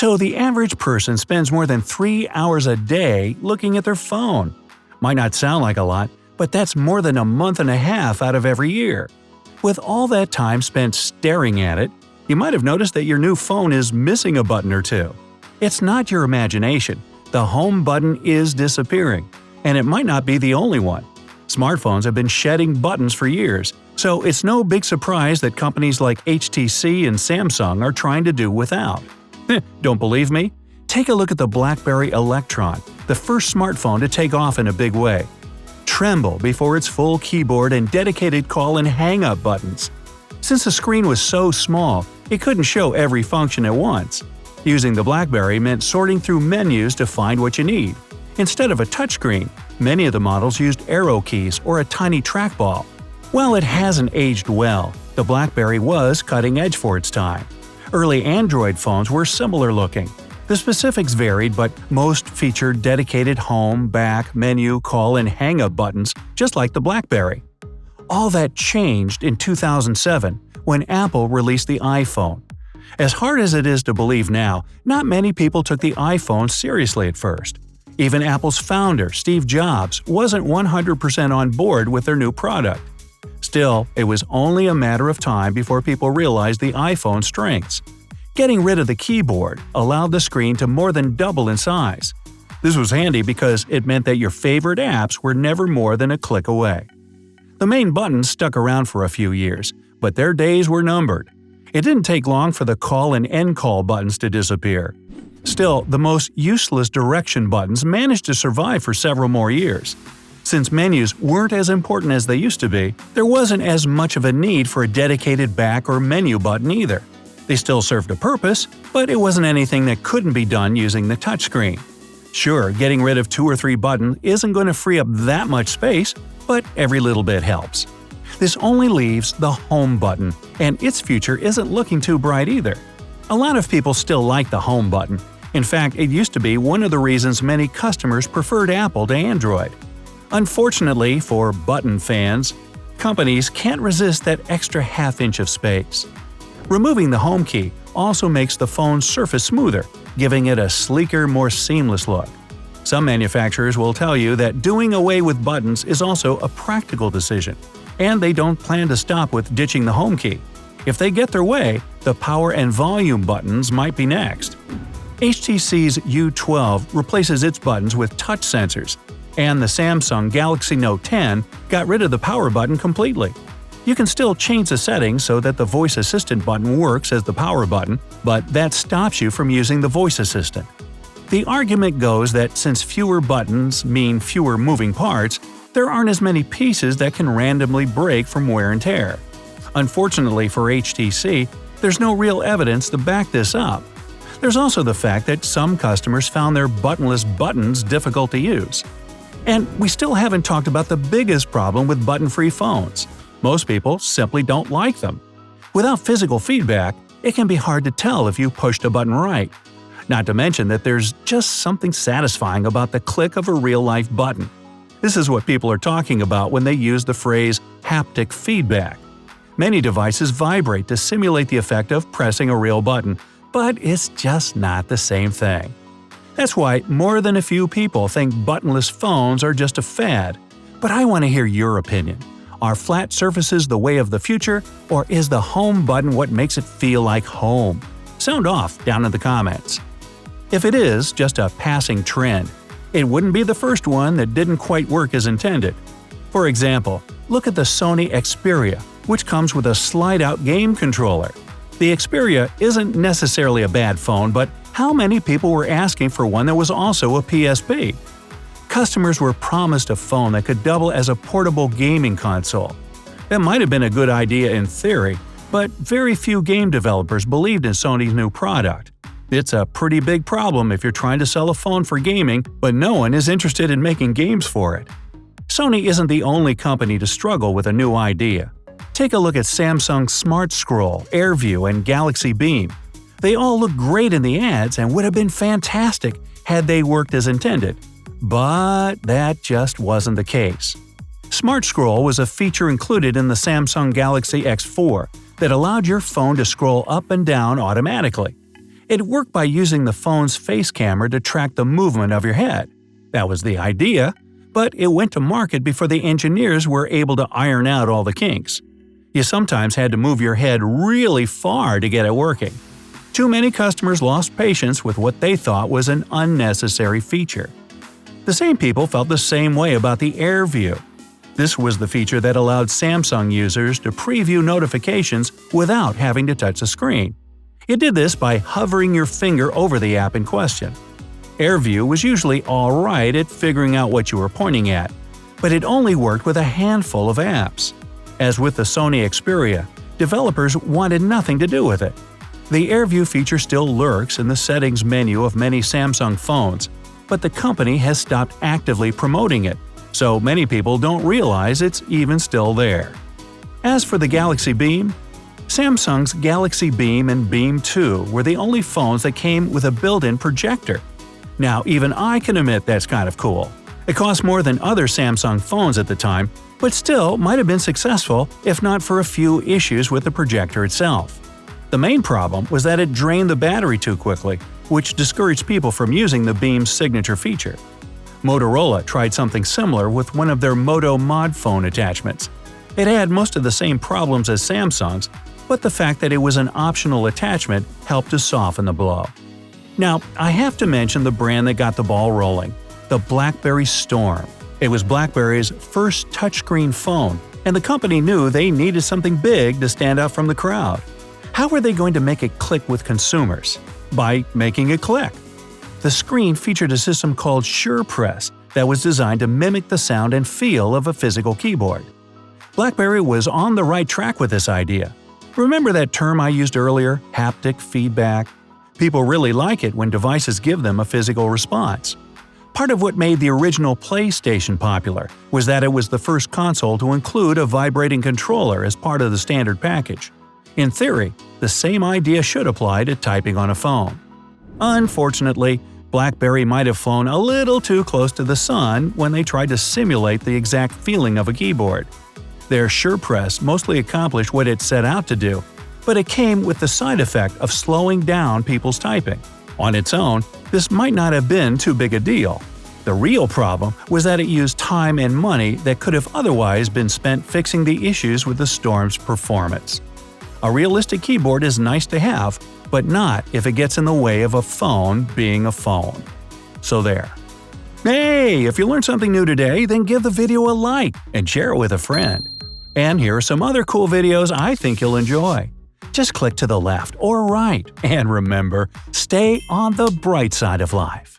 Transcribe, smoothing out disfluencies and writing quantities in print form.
So the average person spends more than 3 hours a day looking at their phone. Might not sound like a lot, but that's more than a month and a half out of every year. With all that time spent staring at it, you might have noticed that your new phone is missing a button or two. It's not your imagination. The home button is disappearing, and it might not be the only one. Smartphones have been shedding buttons for years, so it's no big surprise that companies like HTC and Samsung are trying to do without. Don't believe me? Take a look at the BlackBerry Electron, the first smartphone to take off in a big way. Tremble before its full keyboard and dedicated call and hang-up buttons. Since the screen was so small, it couldn't show every function at once. Using the BlackBerry meant sorting through menus to find what you need. Instead of a touchscreen, many of the models used arrow keys or a tiny trackball. While it hasn't aged well, the BlackBerry was cutting edge for its time. Early Android phones were similar looking. The specifics varied, but most featured dedicated home, back, menu, call, and hang-up buttons, just like the BlackBerry. All that changed in 2007 when Apple released the iPhone. As hard as it is to believe now, not many people took the iPhone seriously at first. Even Apple's founder, Steve Jobs, wasn't 100% on board with their new product. Still, it was only a matter of time before people realized the iPhone's strengths. Getting rid of the keyboard allowed the screen to more than double in size. This was handy because it meant that your favorite apps were never more than a click away. The main buttons stuck around for a few years, but their days were numbered. It didn't take long for the call and end call buttons to disappear. Still, the most useless direction buttons managed to survive for several more years. Since menus weren't as important as they used to be, there wasn't as much of a need for a dedicated back or menu button either. They still served a purpose, but it wasn't anything that couldn't be done using the touchscreen. Sure, getting rid of 2 or 3 buttons isn't going to free up that much space, but every little bit helps. This only leaves the home button, and its future isn't looking too bright either. A lot of people still like the home button. In fact, it used to be one of the reasons many customers preferred Apple to Android. Unfortunately for button fans, companies can't resist that extra half-inch of space. Removing the home key also makes the phone's surface smoother, giving it a sleeker, more seamless look. Some manufacturers will tell you that doing away with buttons is also a practical decision, and they don't plan to stop with ditching the home key. If they get their way, the power and volume buttons might be next. HTC's U12 replaces its buttons with touch sensors, and the Samsung Galaxy Note 10 got rid of the power button completely. You can still change the settings so that the voice assistant button works as the power button, but that stops you from using the voice assistant. The argument goes that since fewer buttons mean fewer moving parts, there aren't as many pieces that can randomly break from wear and tear. Unfortunately for HTC, there's no real evidence to back this up. There's also the fact that some customers found their buttonless buttons difficult to use. And we still haven't talked about the biggest problem with button-free phones. Most people simply don't like them. Without physical feedback, it can be hard to tell if you pushed a button right. Not to mention that there's just something satisfying about the click of a real-life button. This is what people are talking about when they use the phrase haptic feedback. Many devices vibrate to simulate the effect of pressing a real button, but it's just not the same thing. That's why more than a few people think buttonless phones are just a fad. But I want to hear your opinion. Are flat surfaces the way of the future, or is the home button what makes it feel like home? Sound off down in the comments. If it is just a passing trend, it wouldn't be the first one that didn't quite work as intended. For example, look at the Sony Experia, which comes with a slide-out game controller. The Experia isn't necessarily a bad phone, but how many people were asking for one that was also a PSP? Customers were promised a phone that could double as a portable gaming console. That might have been a good idea in theory, but very few game developers believed in Sony's new product. It's a pretty big problem if you're trying to sell a phone for gaming, but no one is interested in making games for it. Sony isn't the only company to struggle with a new idea. Take a look at Samsung's Smart Scroll, AirView, and Galaxy Beam. They all look great in the ads and would have been fantastic had they worked as intended. But that just wasn't the case. Smart Scroll was a feature included in the Samsung Galaxy X4 that allowed your phone to scroll up and down automatically. It worked by using the phone's face camera to track the movement of your head. That was the idea, but it went to market before the engineers were able to iron out all the kinks. You sometimes had to move your head really far to get it working. Too many customers lost patience with what they thought was an unnecessary feature. The same people felt the same way about the Air View. This was the feature that allowed Samsung users to preview notifications without having to touch the screen. It did this by hovering your finger over the app in question. AirView was usually alright at figuring out what you were pointing at, but it only worked with a handful of apps. As with the Sony Experia, developers wanted nothing to do with it. The AirView feature still lurks in the settings menu of many Samsung phones, but the company has stopped actively promoting it, so many people don't realize it's even still there. As for the Galaxy Beam, Samsung's Galaxy Beam and Beam 2 were the only phones that came with a built-in projector. Now, even I can admit that's kind of cool. It cost more than other Samsung phones at the time, but still might have been successful if not for a few issues with the projector itself. The main problem was that it drained the battery too quickly, which discouraged people from using the Beam's signature feature. Motorola tried something similar with one of their Moto Mod phone attachments. It had most of the same problems as Samsung's, but the fact that it was an optional attachment helped to soften the blow. Now, I have to mention the brand that got the ball rolling, the BlackBerry Storm. It was BlackBerry's first touchscreen phone, and the company knew they needed something big to stand out from the crowd. How were they going to make it click with consumers? By making it click. The screen featured a system called SurePress that was designed to mimic the sound and feel of a physical keyboard. BlackBerry was on the right track with this idea. Remember that term I used earlier, haptic feedback? People really like it when devices give them a physical response. Part of what made the original PlayStation popular was that it was the first console to include a vibrating controller as part of the standard package. In theory, the same idea should apply to typing on a phone. Unfortunately, BlackBerry might have flown a little too close to the sun when they tried to simulate the exact feeling of a keyboard. Their SurePress mostly accomplished what it set out to do, but it came with the side effect of slowing down people's typing. On its own, this might not have been too big a deal. The real problem was that it used time and money that could have otherwise been spent fixing the issues with the Storm's performance. A realistic keyboard is nice to have, but not if it gets in the way of a phone being a phone. So there. Hey, if you learned something new today, then give the video a like and share it with a friend. And here are some other cool videos I think you'll enjoy. Just click to the left or right, and remember, stay on the bright side of life.